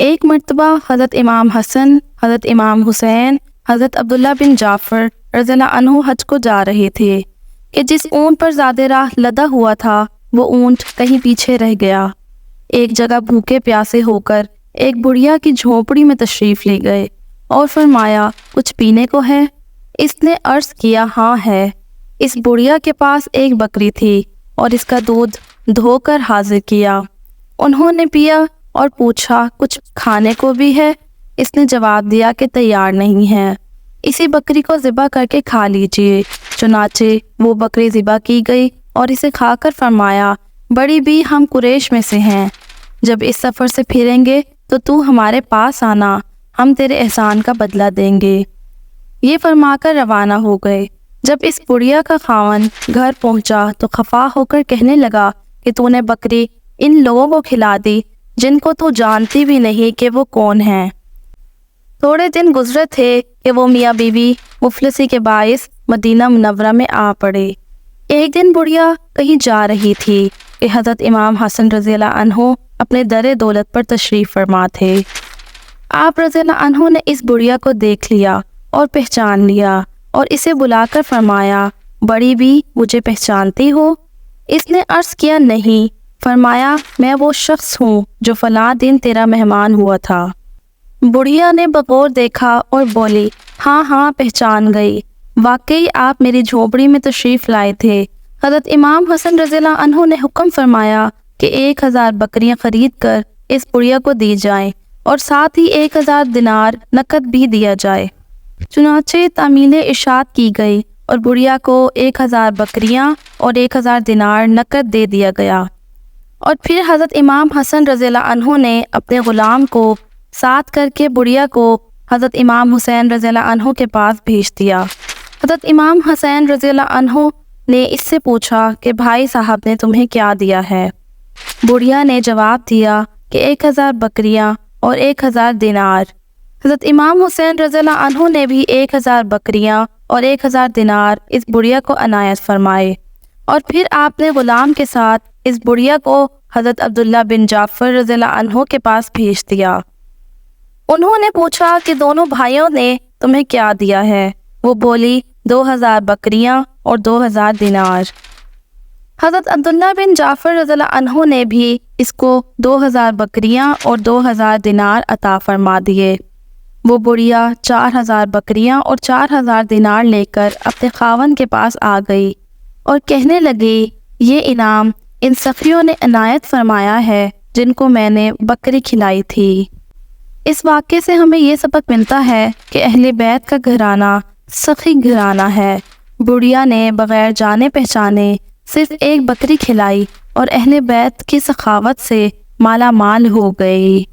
ایک مرتبہ حضرت امام حسن، حضرت امام حسین، حضرت عبداللہ بن جعفر رضی اللہ عنہ حج کو جا رہے تھے کہ جس اونٹ پر زیادہ راہ لدا ہوا تھا وہ اونٹ کہیں پیچھے رہ گیا۔ ایک جگہ بھوکے پیاسے ہو کر ایک بڑھیا کی جھونپڑی میں تشریف لے گئے اور فرمایا کچھ پینے کو ہے؟ اس نے عرض کیا ہاں ہے۔ اس بڑھیا کے پاس ایک بکری تھی اور اس کا دودھ دھو کر حاضر کیا۔ انہوں نے پیا اور پوچھا کچھ کھانے کو بھی ہے؟ اس نے جواب دیا کہ تیار نہیں ہے، اسی بکری کو ذبح کر کے کھا لیجئے۔ چنانچہ وہ بکری ذبح کی گئی اور اسے کھا کر فرمایا بڑی بھی ہم قریش میں سے ہیں، جب اس سفر سے پھریں گے تو ہمارے پاس آنا، ہم تیرے احسان کا بدلہ دیں گے۔ یہ فرما کر روانہ ہو گئے۔ جب اس بڑھیا کا خاوند گھر پہنچا تو خفا ہو کر کہنے لگا کہ تو نے بکری ان لوگوں کو کھلا دی جن کو تو جانتی بھی نہیں کہ وہ کون ہیں۔ تھوڑے دن گزرے تھے کہ وہ میاں بیوی مفلسی کے باعث مدینہ منورہ میں آ پڑے۔ ایک دن بڑھیا کہیں جا رہی تھی کہ حضرت امام حسن رضی اللہ عنہ اپنے در دولت پر تشریف فرما تھے۔ آپ رضی اللہ عنہ نے اس بڑھیا کو دیکھ لیا اور پہچان لیا اور اسے بلا کر فرمایا بڑی بھی مجھے پہچانتی ہو؟ اس نے عرض کیا نہیں۔ فرمایا میں وہ شخص ہوں جو فلاں دن تیرا مہمان ہوا تھا۔ بڑھیا نے بغور دیکھا اور بولی ہاں ہاں پہچان گئی، واقعی آپ میری جھونپڑی میں تشریف لائے تھے۔ حضرت امام حسن رضی اللہ عنہ نے حکم فرمایا کہ 1000 بکریاں خرید کر اس بڑھیا کو دی جائیں اور ساتھ ہی 1000 دینار نقد بھی دیا جائے۔ چنانچہ تعمیل ارشاد کی گئی اور بڑھیا کو 1000 بکریاں اور 1000 دینار نقد دے دیا گیا۔ اور پھر حضرت امام حسن رضی اللہ عنہ نے اپنے غلام کو ساتھ کر کے بڑھیا کو حضرت امام حسین رضی اللہ عنہ کے پاس بھیج دیا۔ حضرت امام حسین رضی اللہ عنہ نے اس سے پوچھا کہ بھائی صاحب نے تمہیں کیا دیا ہے؟ بڑھیا نے جواب دیا کہ 1000 بکریاں اور 1000 دینار۔ حضرت امام حسین رضی اللہ عنہ نے بھی 1000 بکریاں اور 1000 دینار اس بڑھیا کو عنایت فرمائے، اور پھر آپ نے غلام کے ساتھ اس بڑھیا کو حضرت عبداللہ بن جعفر رضی اللہ عنہ کے پاس بھیج دیا۔ انہوں نے پوچھا کہ دونوں بھائیوں نے تمہیں کیا دیا ہے؟ وہ بولی 2000 بکریاں اور 2000 دینار۔ حضرت عبداللہ بن جعفر رضی اللہ عنہ نے بھی اس کو 2000 بکریاں اور 2000 دینار عطا فرما دیے۔ وہ بڑھیا 4000 بکریاں اور 4000 دینار لے کر اپنے خاوند کے پاس آ گئی اور کہنے لگی یہ انعام ان سخیوں نے عنایت فرمایا ہے جن کو میں نے بکری کھلائی تھی۔ اس واقعے سے ہمیں یہ سبق ملتا ہے کہ اہل بیت کا گھرانہ سخی گھرانہ ہے۔ بڑھیا نے بغیر جانے پہچانے صرف ایک بکری کھلائی اور اہل بیت کی سخاوت سے مالا مال ہو گئی۔